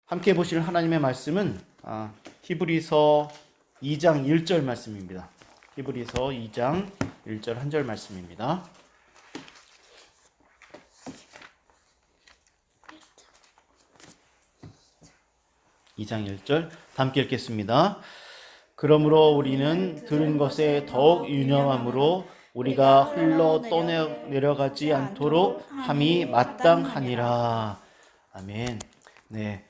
함께 보실 하나님의 말씀은 히브리서 2장 1절 말씀입니다. 히브리서 2장 1절 한 절 말씀입니다. (2장 1절) 함께 읽겠습니다. 그러므로 우리는 들은 것에 더욱 유념함으로 우리가 흘러 떠내려가지 않도록 함이 마땅하니라. 아멘. 네.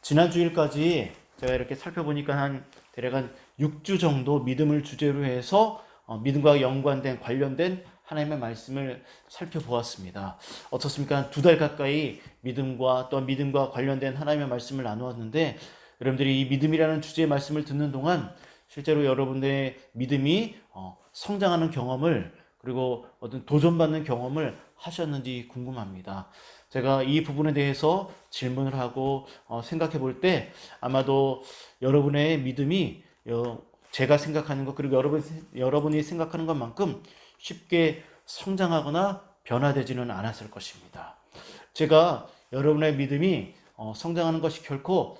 지난 주일까지 제가 이렇게 살펴보니까 대략 한 6주 정도 믿음을 주제로 해서 믿음과 연관된 관련된 하나님의 말씀을 살펴보았습니다. 어떻습니까? 2달 가까이 믿음과 또 믿음과 관련된 하나님의 말씀을 나누었는데, 여러분들이 이 믿음이라는 주제의 말씀을 듣는 동안 실제로 여러분들의 믿음이 성장하는 경험을, 그리고 어떤 도전받는 경험을 하셨는지 궁금합니다. 제가 이 부분에 대해서 질문을 하고 생각해 볼 때 아마도 여러분의 믿음이 제가 생각하는 것, 그리고 여러분이 생각하는 것만큼 쉽게 성장하거나 변화되지는 않았을 것입니다. 제가 여러분의 믿음이 성장하는 것이 결코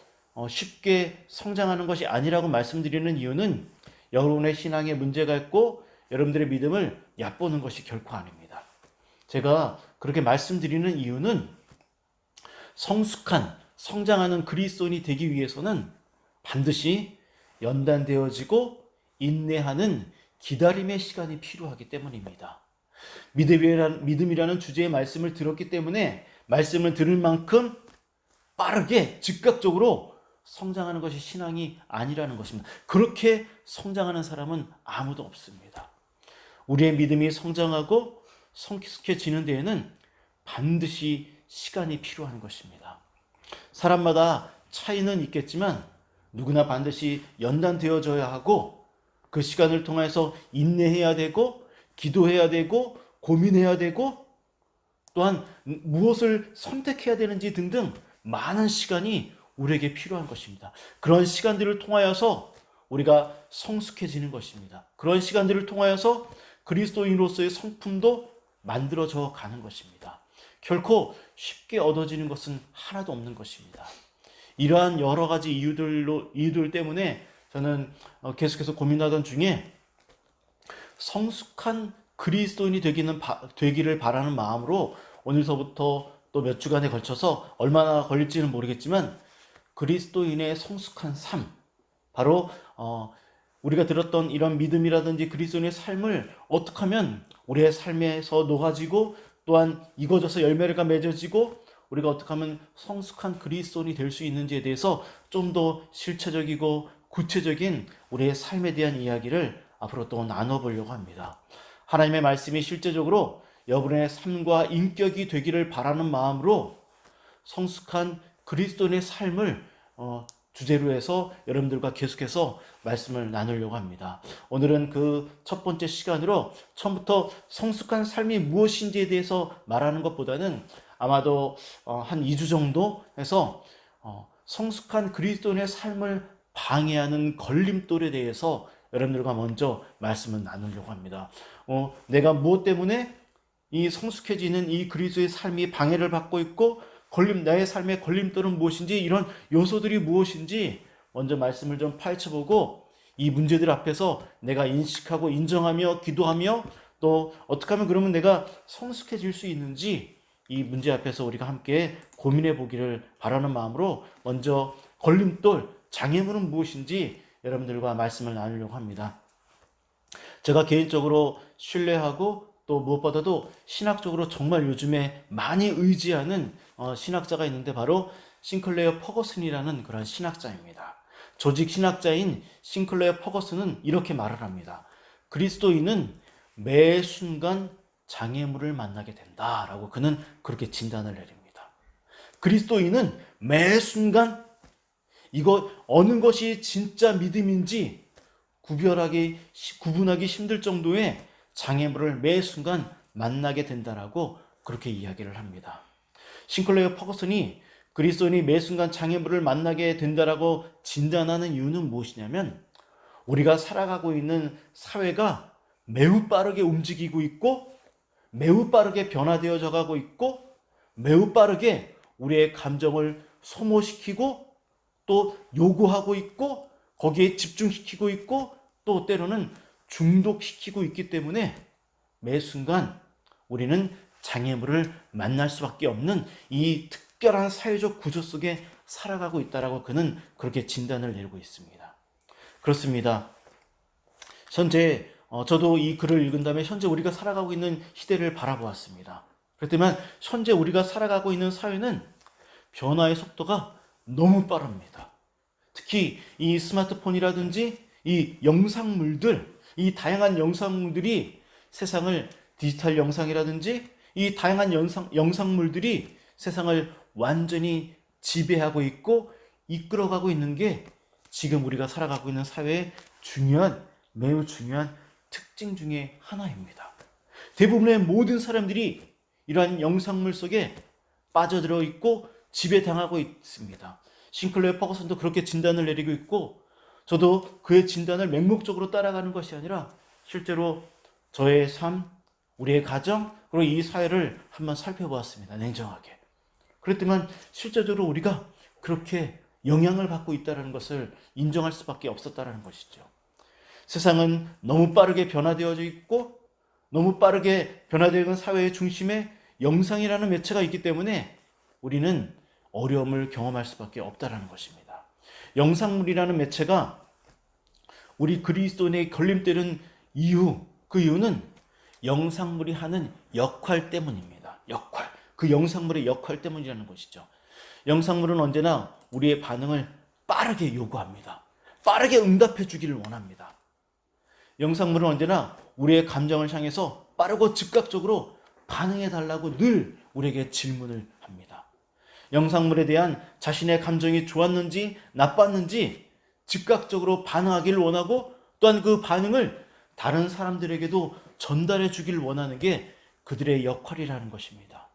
쉽게 성장하는 것이 아니라고 말씀드리는 이유는 여러분의 신앙에 문제가 있고 여러분들의 믿음을 얕보는 것이 결코 아닙니다. 제가 그렇게 말씀드리는 이유는 성숙한, 성장하는 그리스도인이 되기 위해서는 반드시 연단되어지고 인내하는 기다림의 시간이 필요하기 때문입니다. 믿음이라는 주제의 말씀을 들었기 때문에 말씀을 들을 만큼 빠르게 즉각적으로 성장하는 것이 신앙이 아니라는 것입니다. 그렇게 성장하는 사람은 아무도 없습니다. 우리의 믿음이 성장하고 성숙해지는 데에는 반드시 시간이 필요한 것입니다. 사람마다 차이는 있겠지만 누구나 반드시 연단되어져야 하고, 그 시간을 통해서 인내해야 되고, 기도해야 되고, 고민해야 되고, 또한 무엇을 선택해야 되는지 등등 많은 시간이 우리에게 필요한 것입니다. 그런 시간들을 통하여서 우리가 성숙해지는 것입니다. 그런 시간들을 통하여서 그리스도인으로서의 성품도 만들어져 가는 것입니다. 결코 쉽게 얻어지는 것은 하나도 없는 것입니다. 이러한 여러 가지 이유들 때문에 저는 계속해서 고민하던 중에 성숙한 그리스도인이 되기를 바라는 마음으로 오늘서부터 또 몇 주간에 걸쳐서 얼마나 걸릴지는 모르겠지만 그리스도인의 성숙한 삶, 바로 우리가 들었던 이런 믿음이라든지 그리스도인의 삶을 어떻게 하면 우리의 삶에서 녹아지고 또한 익어져서 열매가 맺어지고 우리가 어떻게 하면 성숙한 그리스도인이 될 수 있는지에 대해서 좀 더 실체적이고 구체적인 우리의 삶에 대한 이야기를 앞으로 또 나눠보려고 합니다. 하나님의 말씀이 실제적으로 여러분의 삶과 인격이 되기를 바라는 마음으로 성숙한 그리스도인의 삶을 주제로 해서 여러분들과 계속해서 말씀을 나누려고 합니다. 오늘은 그 첫 번째 시간으로 처음부터 성숙한 삶이 무엇인지에 대해서 말하는 것보다는 아마도 한 2주 정도 해서 성숙한 그리스도인의 삶을 방해하는 걸림돌에 대해서 여러분들과 먼저 말씀을 나누려고 합니다. 내가 무엇 때문에 이 성숙해지는 이 그리스도의 삶이 방해를 받고 있고 나의 삶의 걸림돌은 무엇인지, 이런 요소들이 무엇인지 먼저 말씀을 좀 파헤쳐보고 이 문제들 앞에서 내가 인식하고 인정하며 기도하며 또 어떻게 하면 그러면 내가 성숙해질 수 있는지 이 문제 앞에서 우리가 함께 고민해 보기를 바라는 마음으로 먼저 걸림돌, 장애물은 무엇인지 여러분들과 말씀을 나누려고 합니다. 제가 개인적으로 신뢰하고 또 무엇보다도 신학적으로 정말 요즘에 많이 의지하는 신학자가 있는데 바로 싱클레어 퍼거슨이라는 그런 신학자입니다. 조직 신학자인 싱클레어 퍼거슨은 이렇게 말을 합니다. 그리스도인은 매 순간 장애물을 만나게 된다라고 그는 그렇게 진단을 내립니다. 그리스도인은 매 순간 이거 어느 것이 진짜 믿음인지 구분하기 힘들 정도의 장애물을 매 순간 만나게 된다라고 그렇게 이야기를 합니다. 싱클레어 퍼거슨이 그리스도인이 매 순간 장애물을 만나게 된다라고 진단하는 이유는 무엇이냐면, 우리가 살아가고 있는 사회가 매우 빠르게 움직이고 있고 매우 빠르게 변화되어져 가고 있고 매우 빠르게 우리의 감정을 소모시키고 또 요구하고 있고 거기에 집중시키고 있고 또 때로는 중독시키고 있기 때문에 매 순간 우리는 장애물을 만날 수밖에 없는 이 특별한 사회적 구조 속에 살아가고 있다라고 그는 그렇게 진단을 내리고 있습니다. 그렇습니다. 현재 저도 이 글을 읽은 다음에 현재 우리가 살아가고 있는 시대를 바라보았습니다. 그렇지만 현재 우리가 살아가고 있는 사회는 변화의 속도가 너무 빠릅니다. 특히 이 스마트폰이라든지 이 영상물들, 이 다양한 영상물들이 세상을 디지털 영상이라든지 이 다양한 영상물들이 세상을 완전히 지배하고 있고 이끌어가고 있는 게 지금 우리가 살아가고 있는 사회의 매우 중요한 특징 중에 하나입니다. 대부분의 모든 사람들이 이러한 영상물 속에 빠져들어 있고 지배당하고 있습니다. 싱클레어 퍼거슨도 그렇게 진단을 내리고 있고 저도 그의 진단을 맹목적으로 따라가는 것이 아니라 실제로 저의 삶, 우리의 가정, 그리고 이 사회를 한번 살펴보았습니다. 냉정하게. 그렇지만 실제적으로 우리가 그렇게 영향을 받고 있다는 것을 인정할 수밖에 없었다는 것이죠. 세상은 너무 빠르게 변화되어져 있고 너무 빠르게 변화되어 있는 사회의 중심에 영상이라는 매체가 있기 때문에 우리는 어려움을 경험할 수밖에 없다는 것입니다. 영상물이라는 매체가 우리 그리스도인의 걸림돌은 그 이유는 영상물이 하는 역할 때문입니다. 그 영상물의 역할 때문이라는 것이죠. 영상물은 언제나 우리의 반응을 빠르게 요구합니다. 빠르게 응답해 주기를 원합니다. 영상물은 언제나 우리의 감정을 향해서 빠르고 즉각적으로 반응해 달라고 늘 우리에게 질문을 합니다. 영상물에 대한 자신의 감정이 좋았는지 나빴는지 즉각적으로 반응하기를 원하고 또한 그 반응을 다른 사람들에게도 전달해 주기를 원하는 게 그들의 역할이라는 것입니다.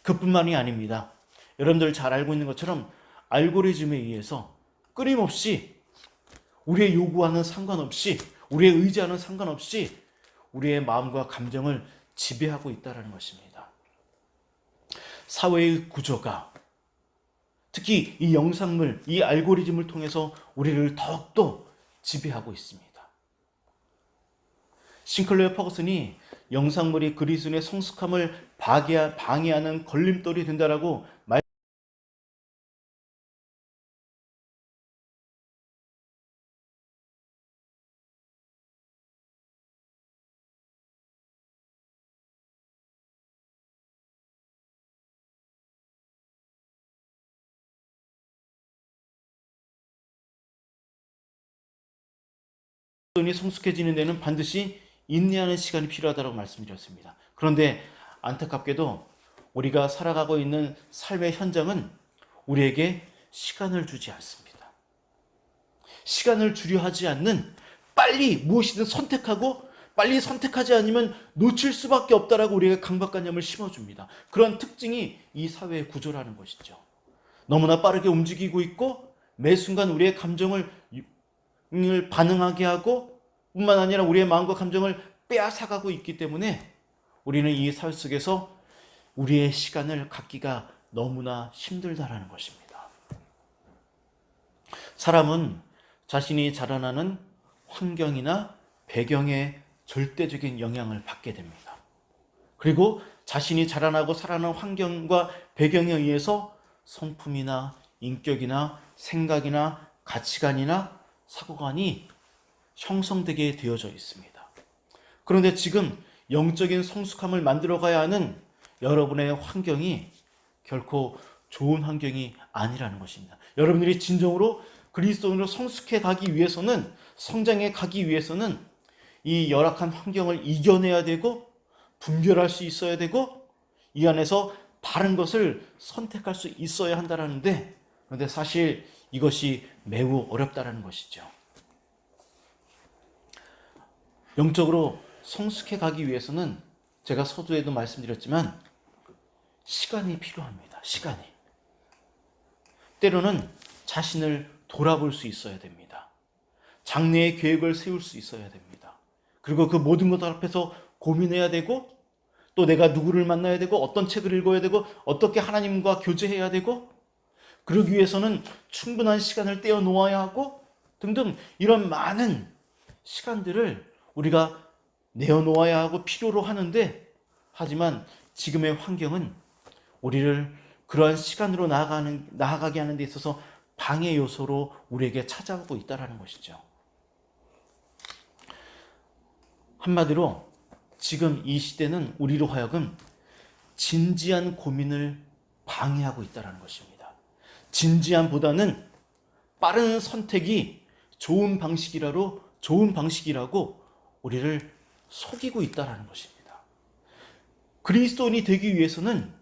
그뿐만이 아닙니다. 여러분들 잘 알고 있는 것처럼 알고리즘에 의해서 끊임없이 우리의 요구와는 상관없이 우리의 의지와는 상관없이 우리의 마음과 감정을 지배하고 있다는 것입니다. 사회의 구조가 특히 이 영상물, 이 알고리즘을 통해서 우리를 더욱더 지배하고 있습니다. 싱클레어 퍼거슨이 영상물이 그리스도인의 성숙함을 방해하는 걸림돌이 된다라고 그리스도인이 성숙해지는 데는 반드시 인내하는 시간이 필요하다고 말씀드렸습니다. 그런데 안타깝게도 우리가 살아가고 있는 삶의 현장은 우리에게 시간을 주지 않습니다. 시간을 주려 하지 않는 빨리 무엇이든 선택하고 빨리 선택하지 않으면 놓칠 수밖에 없다라고 우리에게 강박관념을 심어줍니다. 그런 특징이 이 사회의 구조라는 것이죠. 너무나 빠르게 움직이고 있고 매 순간 우리의 감정을 반응하게 하고 뿐만 아니라 우리의 마음과 감정을 빼앗아가고 있기 때문에 우리는 이 사회 속에서 우리의 시간을 갖기가 너무나 힘들다라는 것입니다. 사람은 자신이 자라나는 환경이나 배경에 절대적인 영향을 받게 됩니다. 그리고 자신이 자라나고 살아가는 환경과 배경에 의해서 성품이나 인격이나 생각이나 가치관이나 사고관이 형성되게 되어져 있습니다. 그런데 지금 영적인 성숙함을 만들어가야 하는 여러분의 환경이 결코 좋은 환경이 아니라는 것입니다. 여러분들이 진정으로 그리스도인으로 성숙해 가기 위해서는, 성장해 가기 위해서는 이 열악한 환경을 이겨내야 되고 분별할 수 있어야 되고 이 안에서 바른 것을 선택할 수 있어야 한다는데, 그런데 사실 이것이 매우 어렵다는 것이죠. 영적으로 성숙해 가기 위해서는 제가 서두에도 말씀드렸지만 시간이 필요합니다. 시간이. 때로는 자신을 돌아볼 수 있어야 됩니다. 장래의 계획을 세울 수 있어야 됩니다. 그리고 그 모든 것들 앞에서 고민해야 되고 또 내가 누구를 만나야 되고 어떤 책을 읽어야 되고 어떻게 하나님과 교제해야 되고 그러기 위해서는 충분한 시간을 떼어 놓아야 하고 등등 이런 많은 시간들을 우리가 내어놓아야 하고 필요로 하는데, 하지만 지금의 환경은 우리를 그러한 시간으로 나아가게 하는 데 있어서 방해 요소로 우리에게 찾아오고 있다는 것이죠. 한마디로 지금 이 시대는 우리로 하여금 진지한 고민을 방해하고 있다는 것입니다. 진지함보다는 빠른 선택이 좋은 방식이라고 우리를 속이고 있다는 것입니다. 그리스도인이 되기 위해서는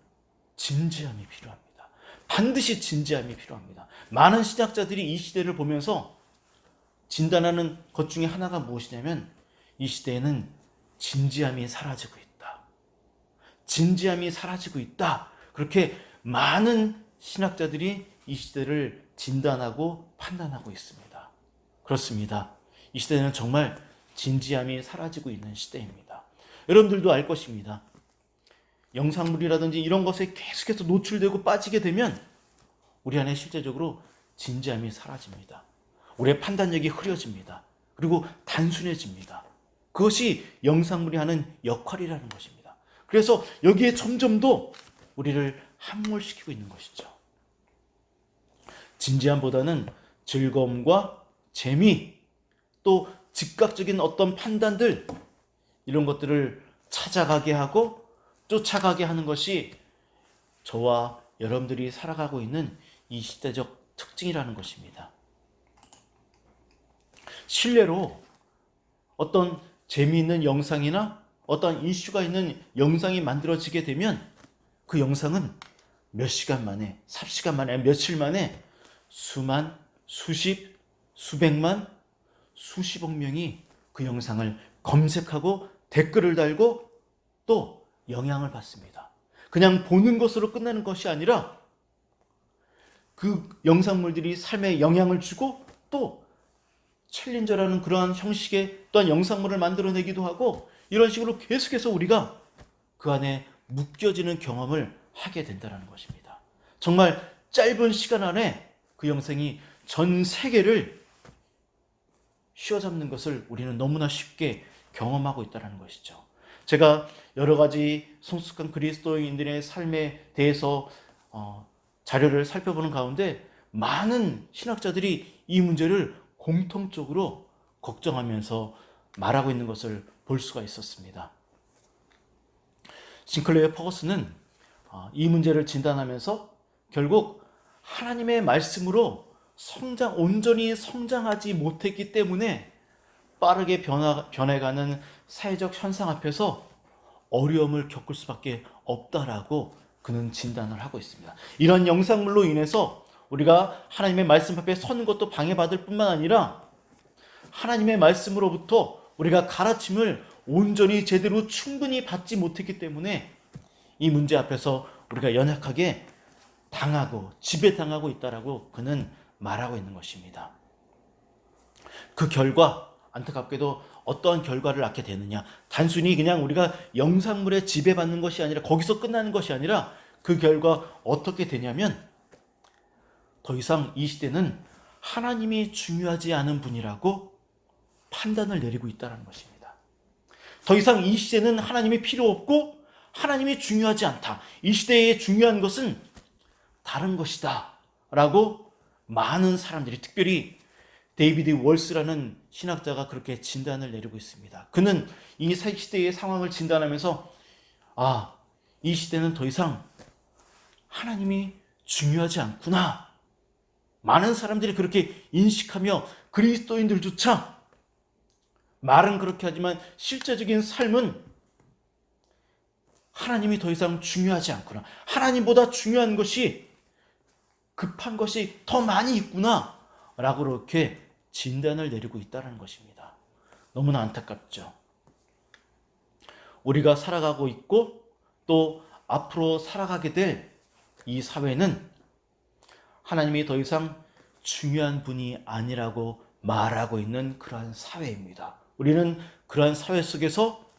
진지함이 필요합니다. 반드시 진지함이 필요합니다. 많은 신학자들이 이 시대를 보면서 진단하는 것 중에 하나가 무엇이냐면, 이 시대에는 진지함이 사라지고 있다. 진지함이 사라지고 있다. 그렇게 많은 신학자들이 이 시대를 진단하고 판단하고 있습니다. 그렇습니다. 이 시대는 정말 진지함이 사라지고 있는 시대입니다. 여러분들도 알 것입니다. 영상물이라든지 이런 것에 계속해서 노출되고 빠지게 되면 우리 안에 실제적으로 진지함이 사라집니다. 우리의 판단력이 흐려집니다. 그리고 단순해집니다. 그것이 영상물이 하는 역할이라는 것입니다. 그래서 여기에 점점 더 우리를 함몰시키고 있는 것이죠. 진지함보다는 즐거움과 재미, 또 즉각적인 어떤 판단들, 이런 것들을 찾아가게 하고 쫓아가게 하는 것이 저와 여러분들이 살아가고 있는 이 시대적 특징이라는 것입니다. 실례로 어떤 재미있는 영상이나 어떤 이슈가 있는 영상이 만들어지게 되면 그 영상은 몇 시간 만에, 삽시간 만에, 며칠 만에 수만, 수십, 수백만, 수십억 명이 그 영상을 검색하고 댓글을 달고 또 영향을 받습니다. 그냥 보는 것으로 끝나는 것이 아니라 그 영상물들이 삶에 영향을 주고 또 챌린저라는 그러한 형식의 또한 영상물을 만들어내기도 하고, 이런 식으로 계속해서 우리가 그 안에 묶여지는 경험을 하게 된다는 것입니다. 정말 짧은 시간 안에 그 영상이 전 세계를 휘어잡는 것을 우리는 너무나 쉽게 경험하고 있다는 것이죠. 제가 여러 가지 성숙한 그리스도인들의 삶에 대해서 자료를 살펴보는 가운데 많은 신학자들이 이 문제를 공통적으로 걱정하면서 말하고 있는 것을 볼 수가 있었습니다. 싱클레어 퍼거슨은 이 문제를 진단하면서 결국 하나님의 말씀으로 온전히 성장하지 못했기 때문에 빠르게 변해가는 사회적 현상 앞에서 어려움을 겪을 수밖에 없다라고 그는 진단을 하고 있습니다. 이런 영상물로 인해서 우리가 하나님의 말씀 앞에 서는 것도 방해받을 뿐만 아니라 하나님의 말씀으로부터 우리가 가르침을 온전히 제대로 충분히 받지 못했기 때문에 이 문제 앞에서 우리가 연약하게 당하고 지배당하고 있다라고 그는 말하고 있는 것입니다. 그 결과 안타깝게도 어떠한 결과를 낳게 되느냐, 단순히 그냥 우리가 영상물에 지배받는 것이 아니라 거기서 끝나는 것이 아니라 그 결과 어떻게 되냐면 더 이상 이 시대는 하나님이 중요하지 않은 분이라고 판단을 내리고 있다는 것입니다. 더 이상 이 시대는 하나님이 필요 없고 하나님이 중요하지 않다. 이 시대에 중요한 것은 다른 것이다 라고 많은 사람들이, 특별히 데이비드 월스라는 신학자가 그렇게 진단을 내리고 있습니다. 그는 이 시대의 상황을 진단하면서 이 시대는 더 이상 하나님이 중요하지 않구나. 많은 사람들이 그렇게 인식하며 그리스도인들조차 말은 그렇게 하지만 실제적인 삶은 하나님이 더 이상 중요하지 않구나. 하나님보다 중요한 것이, 급한 것이 더 많이 있구나 라고 그렇게 진단을 내리고 있다는 것입니다. 너무나 안타깝죠. 우리가 살아가고 있고 또 앞으로 살아가게 될 이 사회는 하나님이 더 이상 중요한 분이 아니라고 말하고 있는 그러한 사회입니다. 우리는 그러한 사회 속에서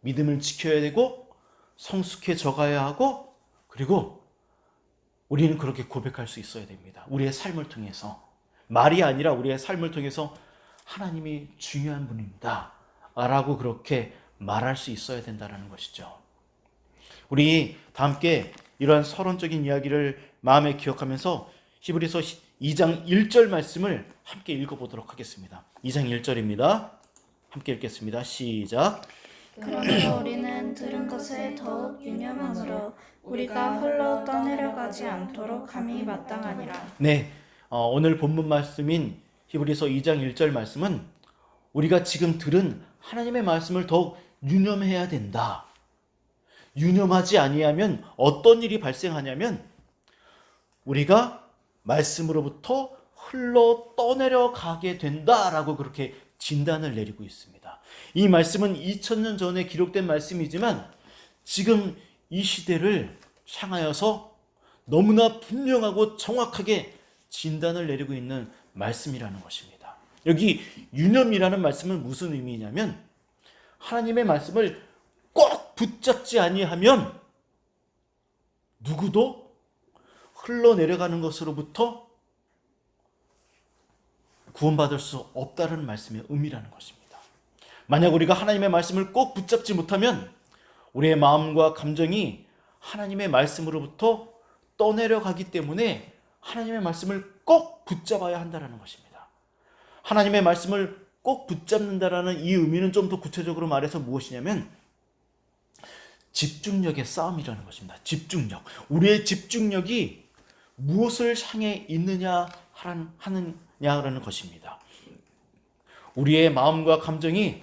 믿음을 지켜야 되고 성숙해져 가야 하고, 그리고 우리는 그렇게 고백할 수 있어야 됩니다. 우리의 삶을 통해서. 말이 아니라 우리의 삶을 통해서 하나님이 중요한 분입니다 라고 그렇게 말할 수 있어야 된다는 것이죠. 우리 다 함께 이러한 서론적인 이야기를 마음에 기억하면서 히브리서 2장 1절 말씀을 함께 읽어보도록 하겠습니다. 2장 1절입니다. 함께 읽겠습니다. 시작. 그러므로 우리는 들은 것에 더욱 유념함으로 우리가 홀로 떠내려가지 않도록 함이 마땅하니라. 네, 오늘 본문 말씀인 히브리서 2장 1절 말씀은 우리가 지금 들은 하나님의 말씀을 더욱 유념해야 된다. 유념하지 아니하면 어떤 일이 발생하냐면 우리가 말씀으로부터 흘러 떠내려가게 된다라고 그렇게 진단을 내리고 있습니다. 이 말씀은 2000년 전에 기록된 말씀이지만 지금 이 시대를 향하여서 너무나 분명하고 정확하게 진단을 내리고 있는 말씀이라는 것입니다. 여기 유념이라는 말씀은 무슨 의미냐면 하나님의 말씀을 꼭 붙잡지 아니하면 누구도 흘러내려가는 것으로부터 구원받을 수 없다는 말씀의 의미라는 것입니다. 만약 우리가 하나님의 말씀을 꼭 붙잡지 못하면 우리의 마음과 감정이 하나님의 말씀으로부터 떠내려가기 때문에 하나님의 말씀을 꼭 붙잡아야 한다는 것입니다. 하나님의 말씀을 꼭 붙잡는다라는 이 의미는 좀 더 구체적으로 말해서 무엇이냐면 집중력의 싸움이라는 것입니다. 집중력. 우리의 집중력이 무엇을 향해 있느냐 하느냐라는 것입니다. 우리의 마음과 감정이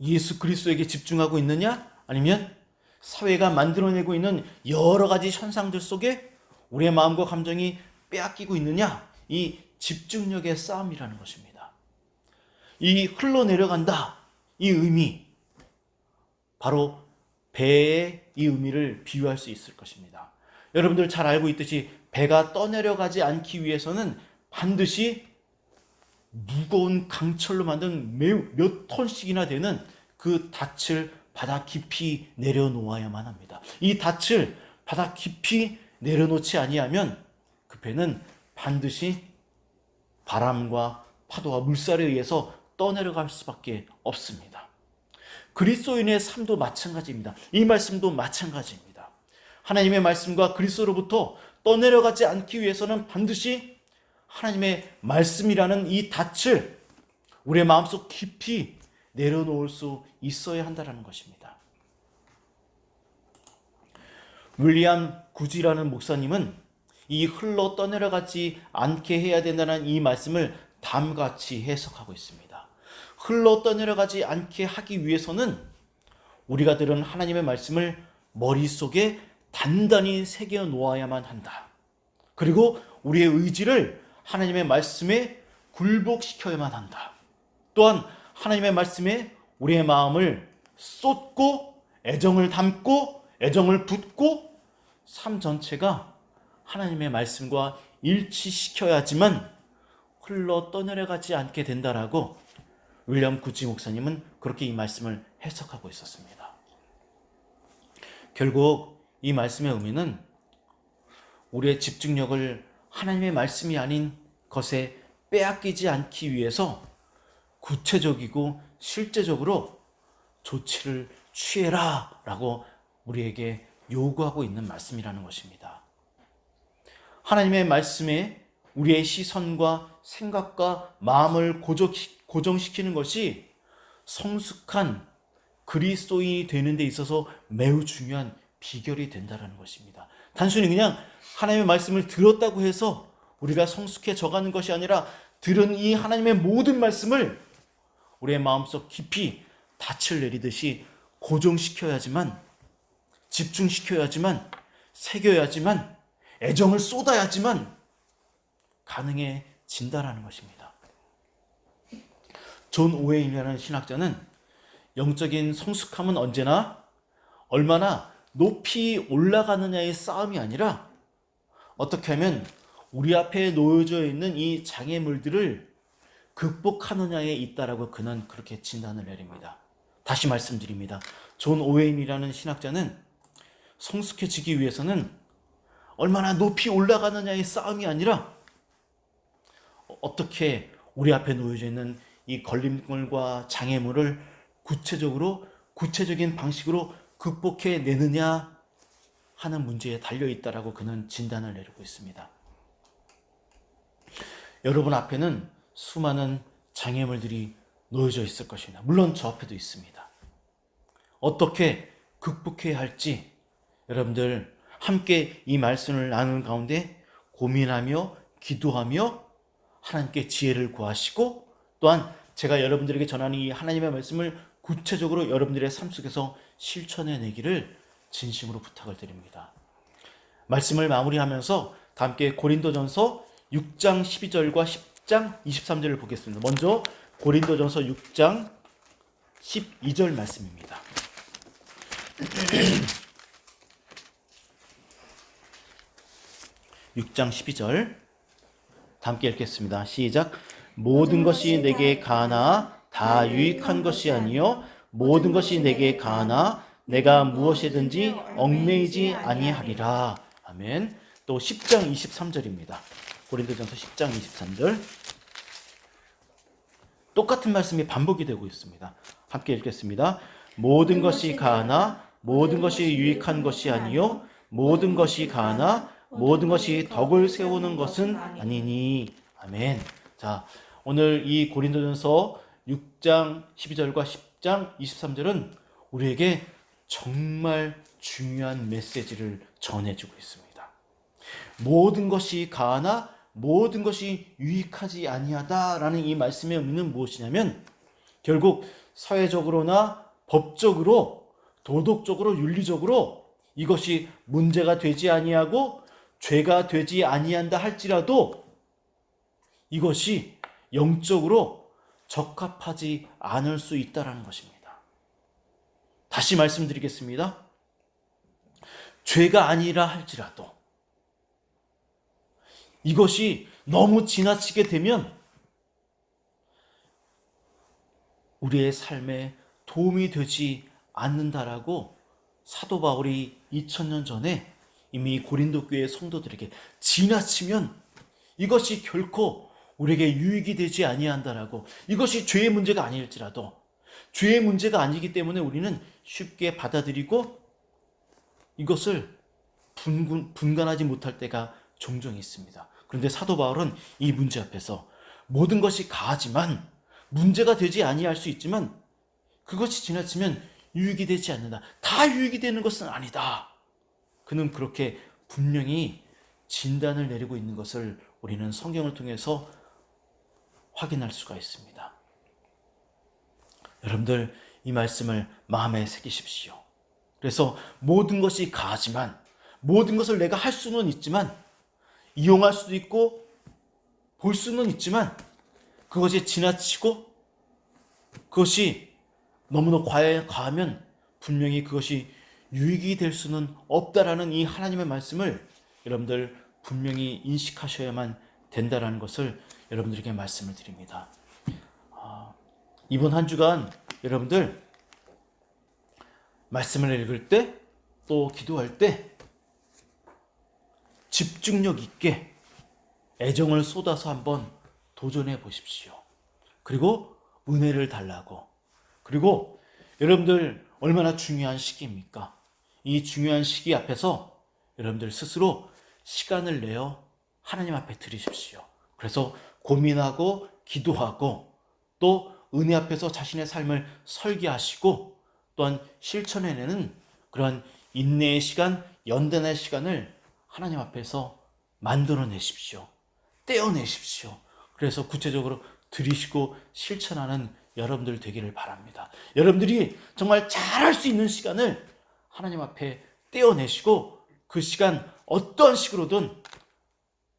예수 그리스도에게 집중하고 있느냐 아니면 사회가 만들어내고 있는 여러 가지 현상들 속에 우리의 마음과 감정이 빼앗기고 있느냐, 이 집중력의 싸움이라는 것입니다. 이 흘러내려간다, 이 의미, 바로 배의 이 의미를 비유할 수 있을 것입니다. 여러분들 잘 알고 있듯이 배가 떠내려가지 않기 위해서는 반드시 무거운 강철로 만든 매우 몇 톤씩이나 되는 그 닻을 바다 깊이 내려놓아야만 합니다. 이 닻을 바다 깊이 내려놓지 아니하면 그 배는 반드시 바람과 파도와 물살에 의해서 떠내려갈 수밖에 없습니다. 그리스도인의 삶도 마찬가지입니다. 이 말씀도 마찬가지입니다. 하나님의 말씀과 그리스도로부터 떠내려가지 않기 위해서는 반드시 하나님의 말씀이라는 이 닻을 우리의 마음속 깊이 내려놓을 수 있어야 한다는 것입니다. 윌리엄 구지라는 목사님은 이 흘러 떠내려가지 않게 해야 된다는 이 말씀을 다음과 같이 해석하고 있습니다. 흘러 떠내려가지 않게 하기 위해서는 우리가 들은 하나님의 말씀을 머릿속에 단단히 새겨 놓아야만 한다. 그리고 우리의 의지를 하나님의 말씀에 굴복시켜야만 한다. 또한 하나님의 말씀에 우리의 마음을 쏟고 애정을 담고 애정을 붓고 삶 전체가 하나님의 말씀과 일치시켜야지만 흘러 떠내려가지 않게 된다라고 윌리엄 구지 목사님은 그렇게 이 말씀을 해석하고 있었습니다. 결국 이 말씀의 의미는 우리의 집중력을 하나님의 말씀이 아닌 것에 빼앗기지 않기 위해서 구체적이고 실제적으로 조치를 취해라 라고 우리에게 요구하고 있는 말씀이라는 것입니다. 하나님의 말씀에 우리의 시선과 생각과 마음을 고정시키는 것이 성숙한 그리스도인이 되는 데 있어서 매우 중요한 비결이 된다는 것입니다. 단순히 그냥 하나님의 말씀을 들었다고 해서 우리가 성숙해져 가는 것이 아니라 들은 이 하나님의 모든 말씀을 우리의 마음속 깊이 닻을 내리듯이 고정시켜야지만, 집중시켜야지만, 새겨야지만, 애정을 쏟아야지만 가능해진다라는 것입니다. 존 오웨인이라는 신학자는 영적인 성숙함은 언제나 얼마나 높이 올라가느냐의 싸움이 아니라 어떻게 하면 우리 앞에 놓여져 있는 이 장애물들을 극복하느냐에 있다라고 그는 그렇게 진단을 내립니다. 다시 말씀드립니다. 존 오웨인이라는 신학자는 성숙해지기 위해서는 얼마나 높이 올라가느냐의 싸움이 아니라 어떻게 우리 앞에 놓여져 있는 이 걸림돌과 장애물을 구체적인 방식으로 극복해 내느냐 하는 문제에 달려 있다라고 그는 진단을 내리고 있습니다. 여러분 앞에는 수많은 장애물들이 놓여져 있을 것입니다. 물론 저 앞에도 있습니다. 어떻게 극복해야 할지 여러분들 함께 이 말씀을 나누는 가운데 고민하며 기도하며 하나님께 지혜를 구하시고 또한 제가 여러분들에게 전하는 이 하나님의 말씀을 구체적으로 여러분들의 삶 속에서 실천해 내기를 진심으로 부탁을 드립니다. 말씀을 마무리하면서 다 함께 고린도전서 6장 12절과 10장 23절을 보겠습니다. 먼저 고린도전서 6장 12절 말씀입니다. 6장 12절 다 함께 읽겠습니다. 시작. 모든 것이 내게 가나 다 유익한 것이 아니요 모든 것이 내게 가나 내가 무엇이든지 얽매이지 아니하리라. 아멘. 또 10장 23절입니다. 고린도전서 10장 23절 똑같은 말씀이 반복이 되고 있습니다. 함께 읽겠습니다. 모든 것이 가나 모든 것이 유익한 것이 아니요 모든 것이 가나 모든 것이 덕을 세우는 것은 아니니. 아멘. 자, 오늘 이 고린도전서 6장 12절과 10장 23절은 우리에게 정말 중요한 메시지를 전해주고 있습니다. 모든 것이 가나 모든 것이 유익하지 아니하다라는 이 말씀의 의미는 무엇이냐면 결국 사회적으로나 법적으로 도덕적으로 윤리적으로 이것이 문제가 되지 아니하고 죄가 되지 아니한다 할지라도 이것이 영적으로 적합하지 않을 수 있다라는 것입니다. 다시 말씀드리겠습니다. 죄가 아니라 할지라도 이것이 너무 지나치게 되면 우리의 삶에 도움이 되지 않는다라고 사도 바울이 2000년 전에 이미 고린도 교회 성도들에게 지나치면 이것이 결코 우리에게 유익이 되지 아니한다라고 이것이 죄의 문제가 아닐지라도 죄의 문제가 아니기 때문에 우리는 쉽게 받아들이고 이것을 분간하지 못할 때가 종종 있습니다. 그런데 사도 바울은 이 문제 앞에서 모든 것이 가하지만 문제가 되지 아니할 수 있지만 그것이 지나치면 유익이 되지 않는다. 다 유익이 되는 것은 아니다. 그는 그렇게 분명히 진단을 내리고 있는 것을 우리는 성경을 통해서 확인할 수가 있습니다. 여러분들 이 말씀을 마음에 새기십시오. 그래서 모든 것이 가하지만 모든 것을 내가 할 수는 있지만 이용할 수도 있고 볼 수는 있지만 그것이 지나치고 그것이 너무나 과하면 분명히 그것이 유익이 될 수는 없다라는 이 하나님의 말씀을 여러분들 분명히 인식하셔야만 된다라는 것을 여러분들에게 말씀을 드립니다. 이번 한 주간 여러분들 말씀을 읽을 때 또 기도할 때 집중력 있게 애정을 쏟아서 한번 도전해 보십시오. 그리고 은혜를 달라고. 그리고 여러분들 얼마나 중요한 시기입니까? 이 중요한 시기 앞에서 여러분들 스스로 시간을 내어 하나님 앞에 드리십시오. 그래서 고민하고 기도하고 또 은혜 앞에서 자신의 삶을 설계하시고 또한 실천해내는 그런 인내의 시간, 연단의 시간을 하나님 앞에서 만들어내십시오. 떼어내십시오. 그래서 구체적으로 들이시고 실천하는 여러분들 되기를 바랍니다. 여러분들이 정말 잘할 수 있는 시간을 하나님 앞에 떼어내시고 그 시간 어떤 식으로든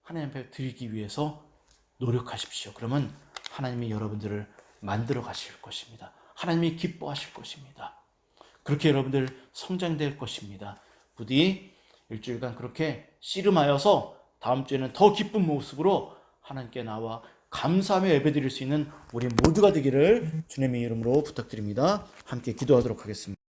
하나님 앞에 드리기 위해서 노력하십시오. 그러면 하나님이 여러분들을 만들어 가실 것입니다. 하나님이 기뻐하실 것입니다. 그렇게 여러분들 성장될 것입니다. 부디 일주일간 그렇게 씨름하여서 다음 주에는 더 기쁜 모습으로 하나님께 나와 감사하며 예배드릴 수 있는 우리 모두가 되기를 주님의 이름으로 부탁드립니다. 함께 기도하도록 하겠습니다.